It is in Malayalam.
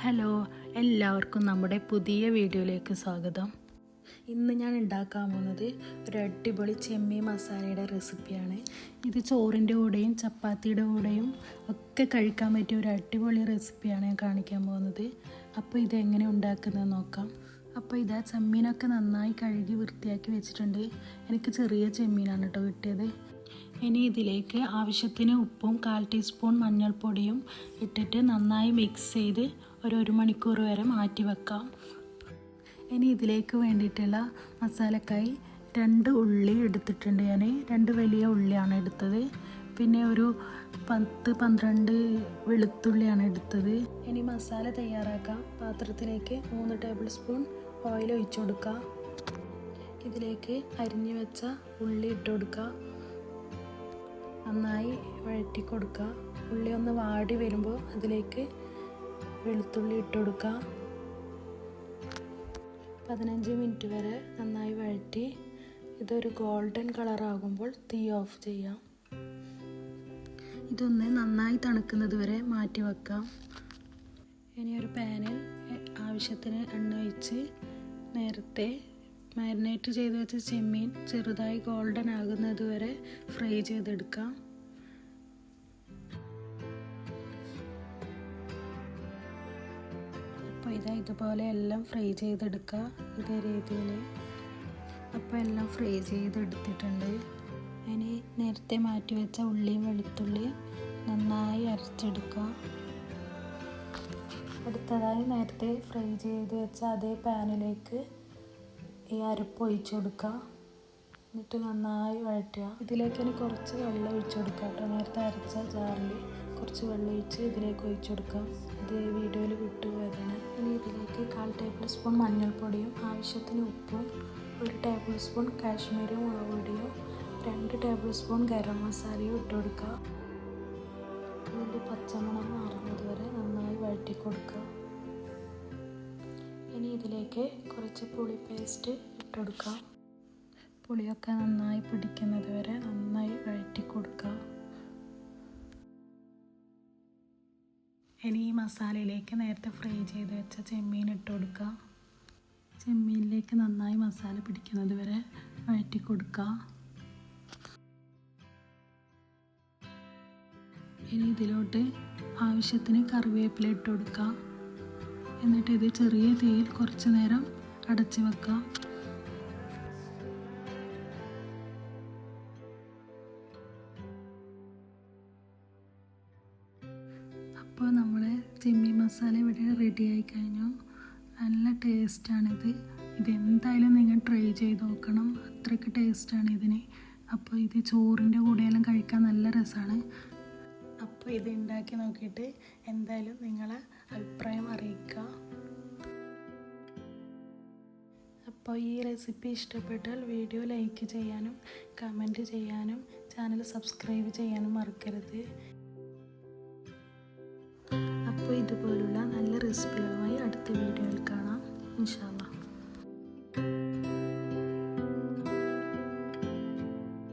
ഹലോ, എല്ലാവർക്കും നമ്മുടെ പുതിയ വീഡിയോയിലേക്ക് സ്വാഗതം. ഇന്ന് ഞാൻ ഉണ്ടാക്കാൻ പോകുന്നത് ഒരു അടിപൊളി ചെമ്മീൻ മസാലയുടെ റെസിപ്പിയാണ്. ഇത് ചോറിൻ്റെ കൂടെയും ചപ്പാത്തിയുടെ കൂടെയും ഒക്കെ കഴിക്കാൻ പറ്റിയ ഒരു അടിപൊളി റെസിപ്പിയാണ് ഞാൻ കാണിക്കാൻ പോകുന്നത്. അപ്പോൾ ഇതെങ്ങനെ ഉണ്ടാക്കുന്നത് നോക്കാം. അപ്പോൾ ഇതാ ചെമ്മീനൊക്കെ നന്നായി കഴുകി വൃത്തിയാക്കി വെച്ചിട്ടുണ്ട്. എനിക്ക് ചെറിയ ചെമ്മീനാണ് കേട്ടോ കിട്ടിയത്. ഇനി ഇതിലേക്ക് ആവശ്യത്തിന് ഉപ്പും 1/4 ടീസ്പൂൺ മഞ്ഞൾപ്പൊടിയും ഇട്ടിട്ട് നന്നായി മിക്സ് ചെയ്ത് ഒരു മണിക്കൂർ വരെ മാറ്റി വെക്കാം. ഇനി ഇതിലേക്ക് വേണ്ടിയിട്ടുള്ള മസാലക്കായി 2 ഉള്ളി എടുത്തിട്ടുണ്ട്. ഞാൻ 2 വലിയ ഉള്ളിയാണ് എടുത്തത്. പിന്നെ ഒരു 10-12 വെളുത്തുള്ളിയാണ് എടുത്തത്. ഇനി മസാല തയ്യാറാക്കാം. പാത്രത്തിലേക്ക് 3 ടേബിൾ സ്പൂൺ ഓയിൽ ഒഴിച്ചു കൊടുക്കുക. ഇതിലേക്ക് അരിഞ്ഞു വെച്ച ഉള്ളി ഇട്ട് കൊടുക്കുക. നന്നായി വഴറ്റി കൊടുക്കുക. ഉള്ളി ഒന്ന് വാടി വരുമ്പോൾ അതിലേക്ക് വെളുത്തുള്ളി ഇട്ട് കൊടുക്കുക. 15 മിനിറ്റ് വരെ നന്നായി വഴറ്റി ഇതൊരു ഗോൾഡൻ കളറാകുമ്പോൾ തീ ഓഫ് ചെയ്യാം. ഇതൊന്ന് നന്നായി തണുക്കുന്നത് വരെ മാറ്റി വെക്കാം. ഇനി ഒരു പാനിൽ ആവശ്യത്തിന് എണ്ണ ഒഴിച്ച് നേരത്തെ മാരിനേറ്റ് ചെയ്ത് വെച്ച ചെമ്മീൻ ചെറുതായി ഗോൾഡൻ ആകുന്നത് വരെ ഫ്രൈ ചെയ്തെടുക്കാം. അപ്പോൾ ഇതുപോലെ എല്ലാം ഫ്രൈ ചെയ്തെടുക്കുക ഇതേ രീതിയിൽ. അപ്പോൾ എല്ലാം ഫ്രൈ ചെയ്തെടുത്തിട്ടുണ്ട്. ഇനി നേരത്തെ മാറ്റി വെച്ച ഉള്ളിയും വെളുത്തുള്ളിയും നന്നായി അരച്ചെടുക്കുക. അടുത്തതായി നേരത്തെ ഫ്രൈ ചെയ്ത് വെച്ച അതേ പാനിലേക്ക് ഈ അരപ്പ് ഒഴിച്ചു കൊടുക്കുക. എന്നിട്ട് നന്നായി വഴറ്റുക. ഇതിലേക്ക് ഇനി കുറച്ച് വെള്ളം ഒഴിച്ചു കൊടുക്കുക കേട്ടോ. നേരത്തെ അരച്ച ജാറിൽ കുറച്ച് വെള്ളം ഒഴിച്ച് ഇതിലേക്ക് ഒഴിച്ചു കൊടുക്കാം. ഇത് വീഡിയോയിൽ വിട്ടുപോയതാണ്. ഇനി ഇതിലേക്ക് 1/4 ടേബിൾ സ്പൂൺ മഞ്ഞൾപ്പൊടിയും ആവശ്യത്തിന് ഉപ്പും 1 ടേബിൾ സ്പൂൺ കാശ്മീരി മുളക് പൊടിയും 2 ടേബിൾ സ്പൂൺ ഗരം മസാലയും ഇട്ട് കൊടുക്കുക. ഇതിൻ്റെ പച്ചമണം മാറുന്നത് വരെ നന്നായി വഴറ്റി കൊടുക്കുക. ഇനി ഇതിലേക്ക് കുറച്ച് പുളി പേസ്റ്റ് ഇട്ടുകൊടുക്കാം. പുളിയൊക്കെ നന്നായി പിടിക്കുന്നത് വരെ നന്നായി വഴറ്റി കൊടുക്കുക. ഇനി ഈ മസാലയിലേക്ക് നേരത്തെ ഫ്രൈ ചെയ്ത് വെച്ച ചെമ്മീൻ ഇട്ട് കൊടുക്കുക. ചെമ്മീനിലേക്ക് നന്നായി മസാല പിടിക്കുന്നത് വരെ വഴറ്റി കൊടുക്കുക. ഇനി ഇതിലോട്ട് ആവശ്യത്തിന് കറിവേപ്പില ഇട്ട് കൊടുക്കുക. എന്നിട്ട് ഇത് ചെറിയ തീയിൽ കുറച്ച് നേരം അടച്ച് വെക്കാം. അപ്പോൾ നമ്മുടെ ചെമ്മീൻ മസാല ഇവിടെ റെഡിയായി കഴിഞ്ഞു. നല്ല ടേസ്റ്റാണിത്. ഇതെന്തായാലും നിങ്ങൾ ട്രൈ ചെയ്ത് നോക്കണം. അത്രയ്ക്ക് ടേസ്റ്റാണ് ഇതിന്. അപ്പോൾ ഇത് ചോറിൻ്റെ കൂടെയെല്ലാം കഴിക്കാൻ നല്ല രസമാണ്. അപ്പോൾ ഇത് ഉണ്ടാക്കി നോക്കിയിട്ട് എന്തായാലും നിങ്ങളെ അഭിപ്രായം അറിയിക്കുക. അപ്പോൾ ഈ റെസിപ്പി ഇഷ്ടപ്പെട്ടാൽ വീഡിയോ ലൈക്ക് ചെയ്യാനും കമൻറ്റ് ചെയ്യാനും ചാനൽ സബ്സ്ക്രൈബ് ചെയ്യാനും മറക്കരുത്. അപ്പോൾ ഇതുപോലുള്ള നല്ല റെസിപ്പികളുമായി അടുത്ത വീഡിയോയിൽ കാണാം. ഇൻഷാ അല്ലാഹ്.